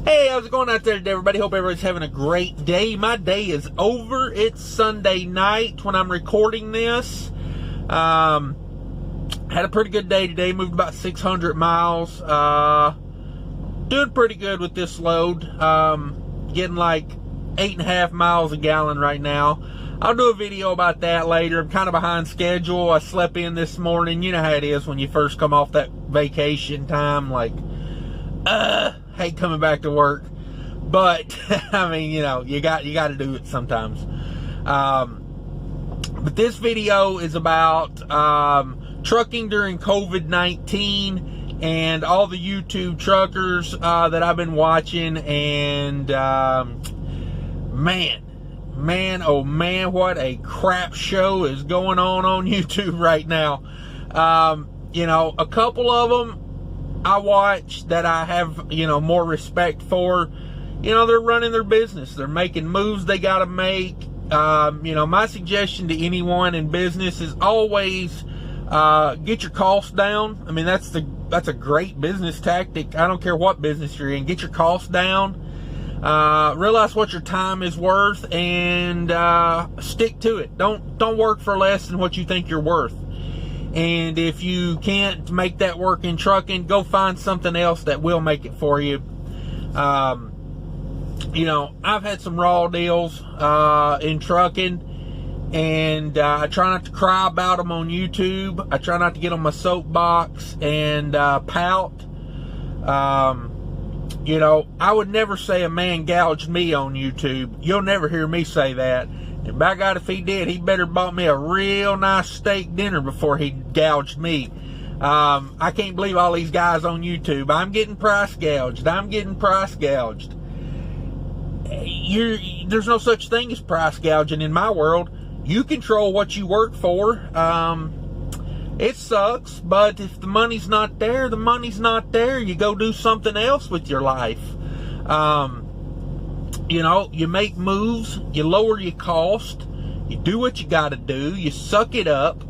Hey, how's it going out there today, everybody? Hope everybody's having a great day. My day is over. It's Sunday night when I'm recording this. Had a pretty good day today. Moved about 600 miles. Doing pretty good with this load. Getting like 8.5 miles a gallon right now. I'll do a video about that later. I'm kind of behind schedule. I slept in this morning. You know how it is when you first come off that vacation time. Like, hate coming back to work, but I mean, you know, you got to do it sometimes. But this video is about trucking during COVID-19 and all the YouTube truckers that I've been watching, and man, oh man, what a crap show is going on YouTube right now. You know, a couple of them I watch that I have, you know, more respect for. You know, they're running their business. They're making moves they got to make. You know, my suggestion to anyone in business is always get your costs down. I mean, that's a great business tactic. I don't care what business you're in. Get your costs down. Realize what your time is worth and stick to it. Don't work for less than what you think you're worth. And if you can't make that work in trucking, go find something else that will make it for you. You know, I've had some raw deals in trucking, and I try not to cry about them on YouTube. I try not to get on my soapbox and pout. You know, I would never say a man gouged me on YouTube. You'll never hear me say that. And by God, if he did, he better bought me a real nice steak dinner before he gouged me. I can't believe all these guys on YouTube. I'm getting price gouged. I'm getting price gouged. There's no such thing as price gouging in my world. You control what you work for. It sucks, but if the money's not there, the money's not there. You go do something else with your life. You know, you make moves, you lower your cost, you do what you got to do, you suck it up,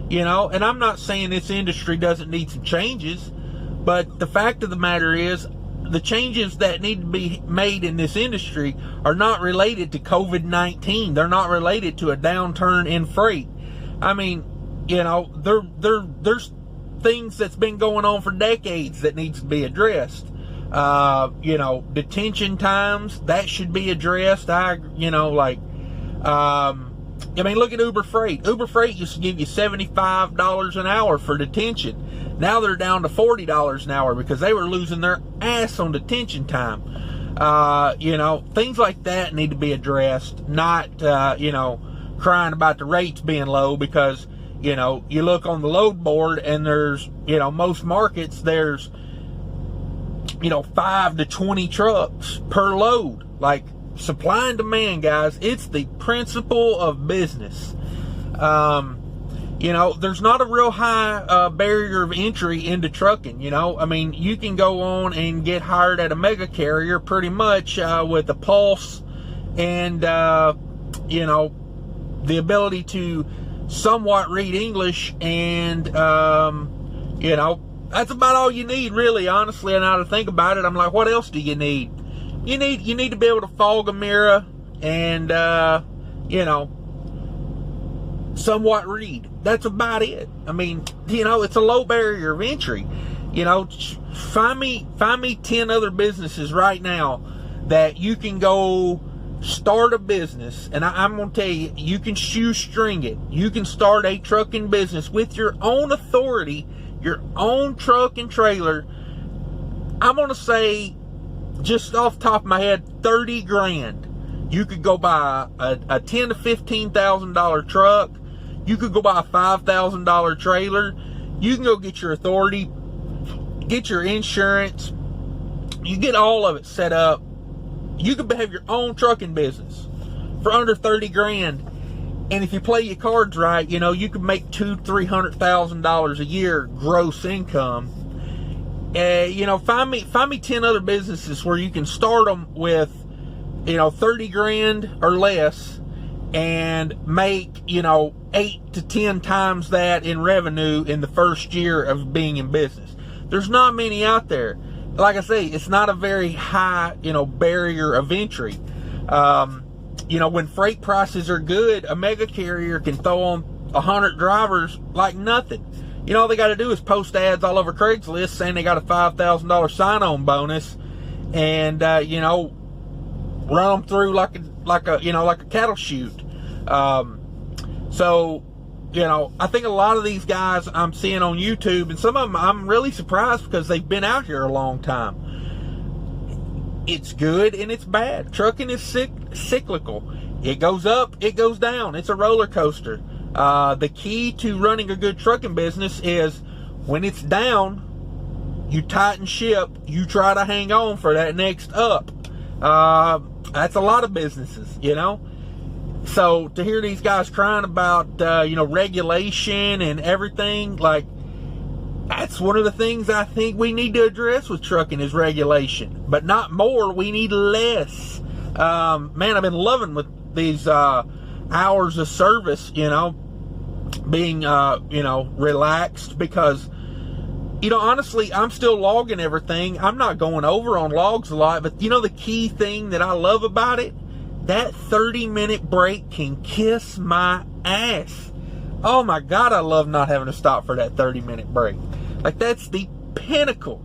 you know. And I'm not saying this industry doesn't need some changes, but the fact of the matter is the changes that need to be made in this industry are not related to COVID-19. They're not related to a downturn in freight. I mean, you know, there's things that's been going on for decades that needs to be addressed. You know, detention times, that should be addressed. I mean, look at Uber Freight. Uber Freight used to give you $75 an hour for detention. Now they're down to $40 an hour because they were losing their ass on detention time. You know, things like that need to be addressed, not, you know, crying about the rates being low, because, you know, you look on the load board and there's, you know, most markets, there's, you know, 5 to 20 trucks per load. Like, supply and demand, guys. It's the principle of business. You know, there's not a real high barrier of entry into trucking. You know, I mean, you can go on and get hired at a mega carrier pretty much with a pulse and, you know, the ability to somewhat read English, and, you know, that's about all you need, really, honestly. And now to think about it, I'm like, what else do you need? You need to be able to fog a mirror and, you know, somewhat read. That's about it. I mean, you know, it's a low barrier of entry. You know, find me 10 other businesses right now that you can go start a business, and I'm going to tell you, you can shoestring it. You can start a trucking business with your own authority, your own truck and trailer. I'm going to say, just off the top of my head, 30 grand. You could go buy a $10,000 to $15,000 truck. You could go buy a $5,000 trailer. You can go get your authority, get your insurance. You get all of it set up. You could have your own trucking business for under 30 grand. And if you play your cards right, you know, you could make $200,000-$300,000 a year gross income. You know, find me 10 other businesses where you can start them with, you know, 30 grand or less and make, you know, 8 to 10 times that in revenue in the first year of being in business. There's not many out there. like I say, it's not a very high, barrier of entry. When freight prices are good, a mega carrier can throw on 100 drivers like nothing. All they got to do is post ads all over Craigslist saying they got a $5,000 sign-on bonus, and run them through like a cattle chute. So I think a lot of these guys I'm seeing on YouTube, and some of them I'm really surprised because they've been out here a long time. It's good and it's bad. Trucking is cyclical. It goes up, it goes down. It's a roller coaster. The key to running a good trucking business is when it's down, you tighten ship, you try to hang on for that next up. That's a lot of businesses, So to hear these guys crying about, regulation and everything, like, that's one of the things I think we need to address with trucking is regulation, but not more. We need less. Man, I've been loving with these hours of service, being, relaxed because, honestly, I'm still logging everything. I'm not going over on logs a lot, but the key thing that I love about it, that 30-minute break can kiss my ass. Oh my God, I love not having to stop for that 30-minute break. Like, that's the pinnacle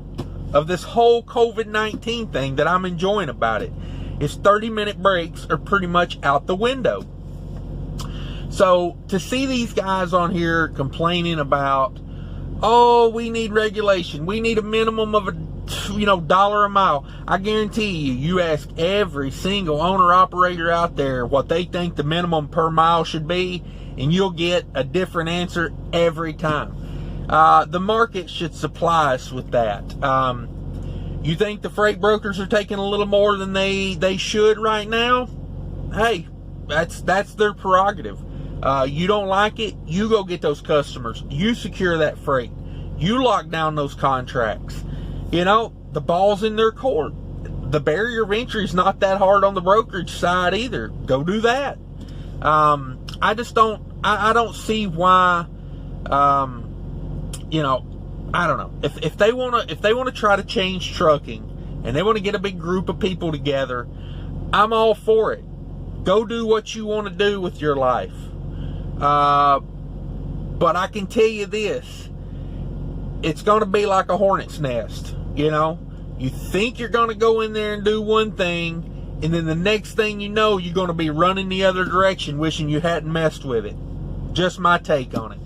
of this whole COVID-19 thing that I'm enjoying about it. Is 30-minute breaks are pretty much out the window. So to see these guys on here complaining about, oh, we need regulation, we need a minimum of $1 a mile. I guarantee you ask every single owner operator out there what they think the minimum per mile should be, and you'll get a different answer every time. The market should supply us with that. You think the freight brokers are taking a little more than they should right now? Hey, that's their prerogative. You don't like it, you go get those customers. You secure that freight. You lock down those contracts. The ball's in their court. The barrier of entry is not that hard on the brokerage side either. Go do that. I don't see why, I don't know. If they want to try to change trucking and they want to get a big group of people together, I'm all for it. Go do what you want to do with your life. But I can tell you this, it's going to be like a hornet's nest. You think you're going to go in there and do one thing, and then the next thing you know, you're going to be running the other direction, wishing you hadn't messed with it. Just my take on it.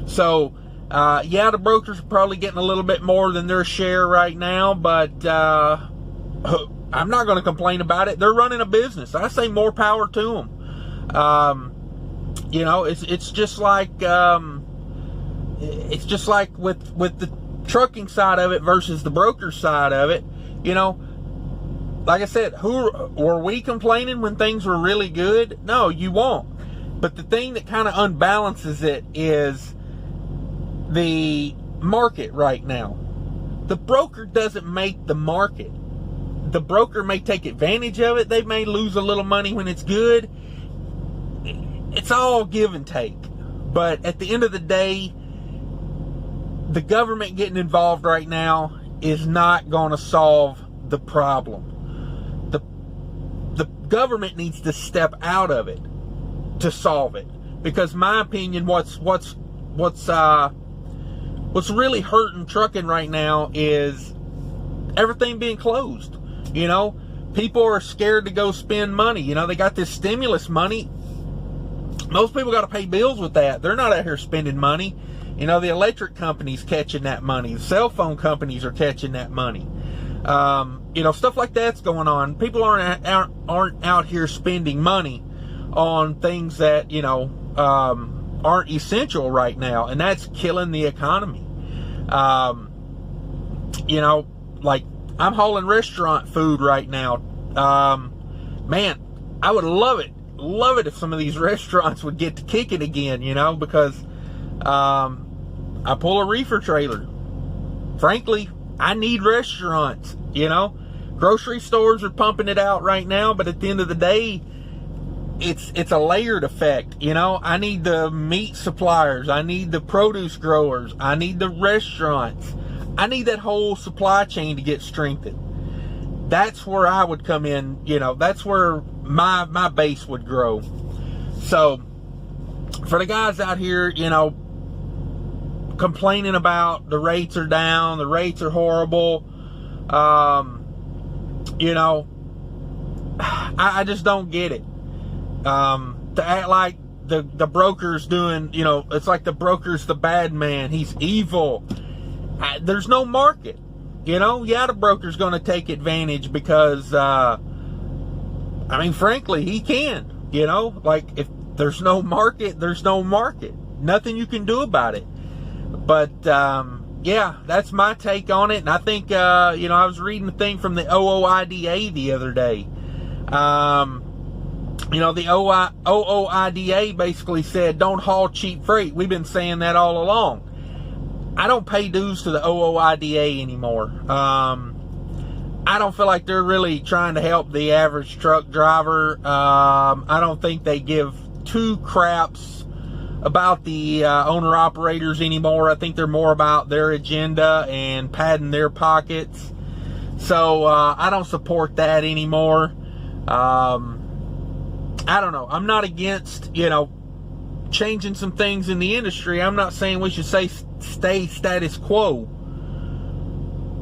So, the brokers are probably getting a little bit more than their share right now, but I'm not going to complain about it. They're running a business. I say more power to them. It's just like with the trucking side of it versus the broker side of it. Like I said, were we complaining when things were really good? No, you won't. But the thing that kind of unbalances it is the market right now. The broker doesn't make the market. The broker may take advantage of it. They may lose a little money when it's good. It's all give and take. But at the end of the day, the government getting involved right now is not going to solve the problem. The government needs to step out of it to solve it. Because my opinion, what's really hurting trucking right now is everything being closed. People are scared to go spend money. They got this stimulus money. Most people got to pay bills with that. They're not out here spending money. The electric companies catching that money. The cell phone companies are catching that money. Stuff like that's going on. People aren't out here spending money on things that, aren't essential right now. And that's killing the economy. Like I'm hauling restaurant food right now. Man, I would love it if some of these restaurants would get to kicking again, because I pull a reefer trailer. Frankly, I need restaurants, Grocery stores are pumping it out right now, but at the end of the day, it's a layered effect, I need the meat suppliers, I need the produce growers, I need the restaurants, I need that whole supply chain to get strengthened. That's where I would come in, that's where my base would grow. So for the guys out here, complaining about the rates are down, the rates are horrible, I just don't get it. To act like the broker's doing, it's like the broker's the bad man. He's evil. There's no market. The broker's going to take advantage because, frankly, he can. If there's no market, there's no market. Nothing you can do about it. But, yeah, that's my take on it. And I think, I was reading a thing from the OOIDA the other day. The OOIDA basically said, don't haul cheap freight. We've been saying that all along. I don't pay dues to the OOIDA anymore. I don't feel like they're really trying to help the average truck driver. I don't think they give two craps about the owner-operators anymore. I think they're more about their agenda and padding their pockets. So I don't support that anymore. I don't know. I'm not against, changing some things in the industry. I'm not saying we should stay status quo.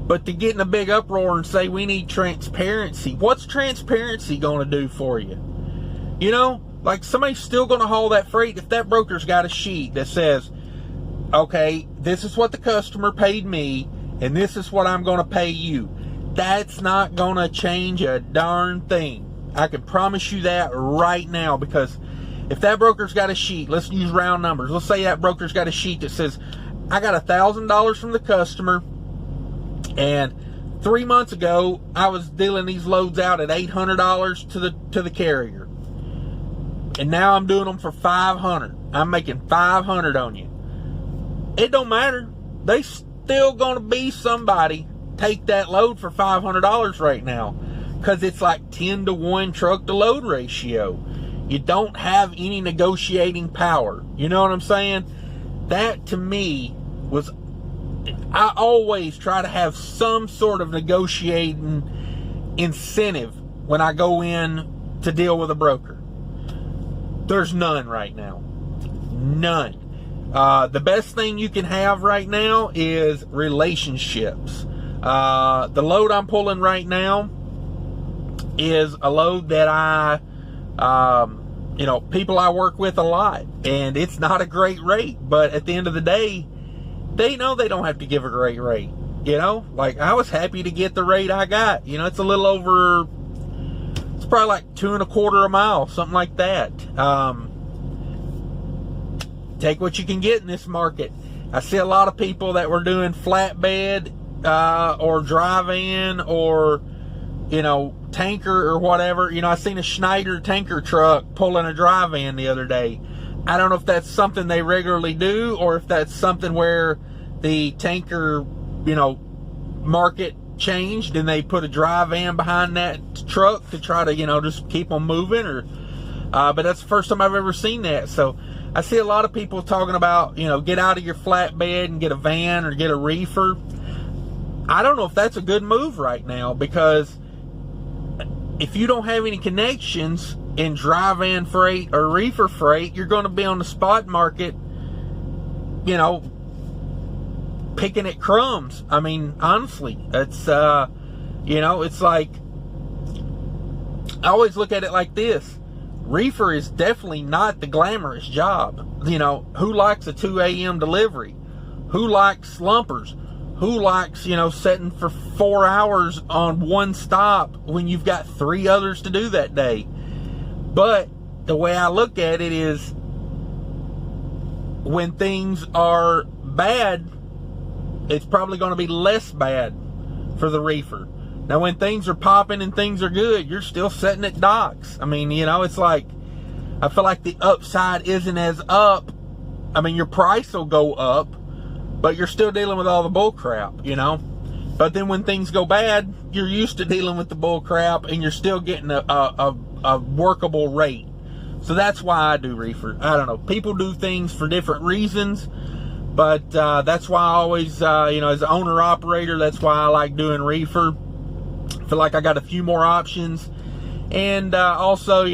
But to get in a big uproar and say we need transparency, what's transparency going to do for you? Somebody's still going to haul that freight if that broker's got a sheet that says, okay, this is what the customer paid me, and this is what I'm going to pay you. That's not going to change a darn thing. I can promise you that right now, because if that broker's got a sheet, let's use round numbers. Let's say that broker's got a sheet that says, I got $1,000 from the customer, and 3 months ago, I was dealing these loads out at $800 to the carrier. And now I'm doing them for $500. I'm making $500 on you. It don't matter. They still going to be somebody take that load for $500 right now, because it's like 10 to 1 truck to load ratio. You don't have any negotiating power. You know what I'm saying? That to me was, I always try to have some sort of negotiating incentive when I go in to deal with a broker. There's none right now. None. The best thing you can have right now is relationships. The load I'm pulling right now is a load that people I work with a lot, and it's not a great rate, but at the end of the day, they know they don't have to give a great rate. I was happy to get the rate I got. It's a little over, it's probably like 2.25 a mile, something like that. Take what you can get in this market. I see a lot of people that were doing flatbed, or drive-in, or, tanker or whatever. I seen a Schneider tanker truck pulling a drive-in the other day. I don't know if that's something they regularly do, or if that's something where the tanker, market changed and they put a drive-in behind that truck to try to, just keep them moving, or, but that's the first time I've ever seen that. So I see a lot of people talking about, get out of your flatbed and get a van or get a reefer. I don't know if that's a good move right now, because if you don't have any connections in drive-in freight or reefer freight, you're going to be on the spot market, picking at crumbs. Honestly, it's, it's like, I always look at it like this. Reefer is definitely not the glamorous job. Who likes a 2 a.m. delivery? Who likes slumpers? Who likes, sitting for 4 hours on one stop when you've got 3 others to do that day? But the way I look at it is, when things are bad, it's probably going to be less bad for the reefer. Now, when things are popping and things are good, you're still sitting at docks. It's like, I feel like the upside isn't as up. Your price will go up, but you're still dealing with all the bull crap, But then when things go bad, you're used to dealing with the bull crap, and you're still getting a workable rate. So that's why I do reefer. I don't know. People do things for different reasons, But that's why I always, as an owner operator, that's why I like doing reefer. I feel like I got a few more options. And also,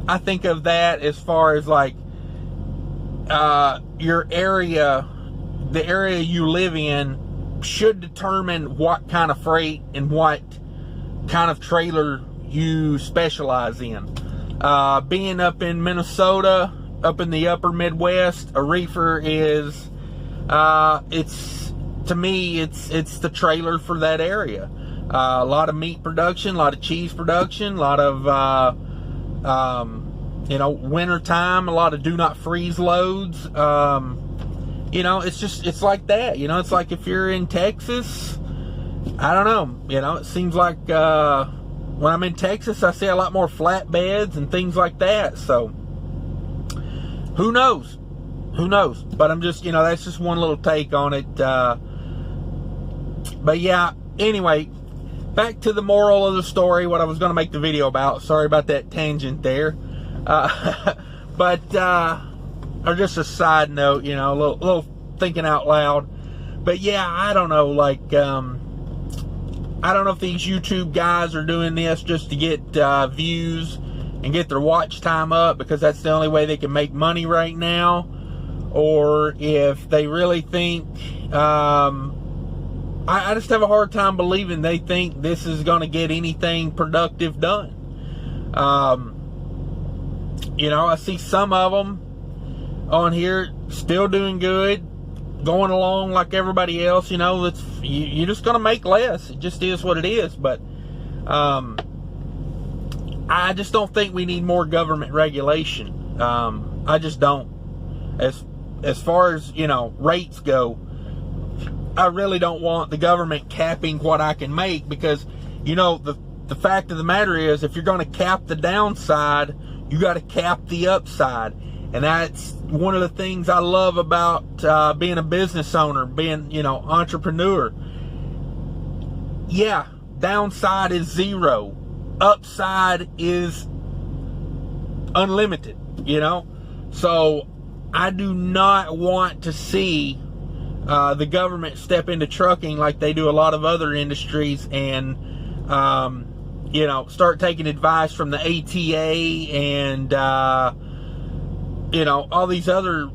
I think of that as far as like your area, the area you live in should determine what kind of freight and what kind of trailer you specialize in. Being up in Minnesota, up in the upper Midwest, a reefer is, to me, it's the trailer for that area. A lot of meat production, a lot of cheese production, a lot of, winter time, a lot of do not freeze loads. It's like that. It's like if you're in Texas, I don't know. It seems like when I'm in Texas, I see a lot more flatbeds and things like that. So who knows? But I'm just, that's just one little take on it. But yeah, anyway, back to the moral of the story, what I was going to make the video about. Sorry about that tangent there. Or just a side note, a little thinking out loud. But yeah, I don't know, like, I don't know if these YouTube guys are doing this just to get views and get their watch time up because that's the only way they can make money right now, or if they really think, I just have a hard time believing they think this is going to get anything productive done. I see some of them on here still doing good, going along like everybody else. You're just going to make less. It just is what it is. But I just don't think we need more government regulation. I just don't. As far as, rates go, I really don't want the government capping what I can make because, the fact of the matter is, if you're going to cap the downside, you got to cap the upside. And that's one of the things I love about being a business owner, being, entrepreneur. Yeah, downside is zero. Upside is unlimited, So I do not want to see the government step into trucking like they do a lot of other industries and, start taking advice from the ATA and, all these other,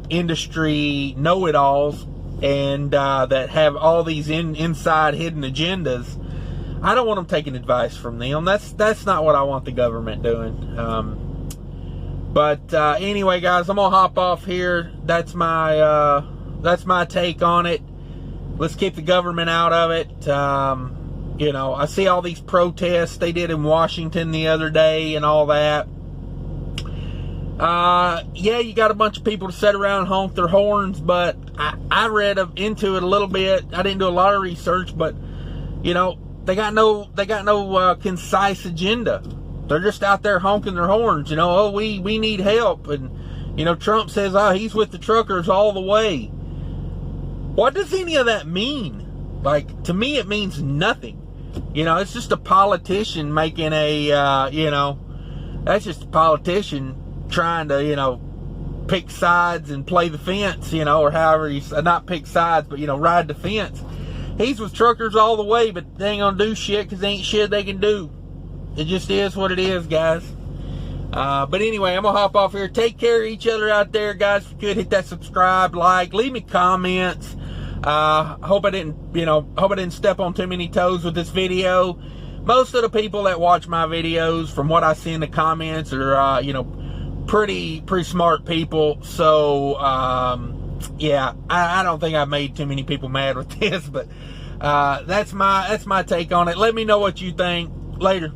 industry know-it-alls and that have all these inside hidden agendas. I don't want them taking advice from them. That's not what I want the government doing. But anyway, guys, I'm gonna hop off here. That's my take on it. Let's keep the government out of it. I see all these protests they did in Washington the other day and all that. Yeah, you got a bunch of people to sit around and honk their horns, but I read into it a little bit. I didn't do a lot of research, but they got no concise agenda. They're just out there honking their horns, we need help. And, Trump says, he's with the truckers all the way. What does any of that mean? Like, to me, it means nothing. It's just a politician making that's just a politician trying to, pick sides and play the fence, or however not pick sides, but, ride the fence. He's with truckers all the way, but they ain't gonna do shit because there ain't shit they can do. It just is what it is, guys. But anyway, I'm gonna hop off here. Take care of each other out there, guys. If you could, hit that subscribe, like, leave me comments. Hope I didn't step on too many toes with this video. Most of the people that watch my videos, from what I see in the comments, are pretty smart people. So yeah, I don't think I made too many people mad with this, but that's my take on it. Let me know what you think. Later.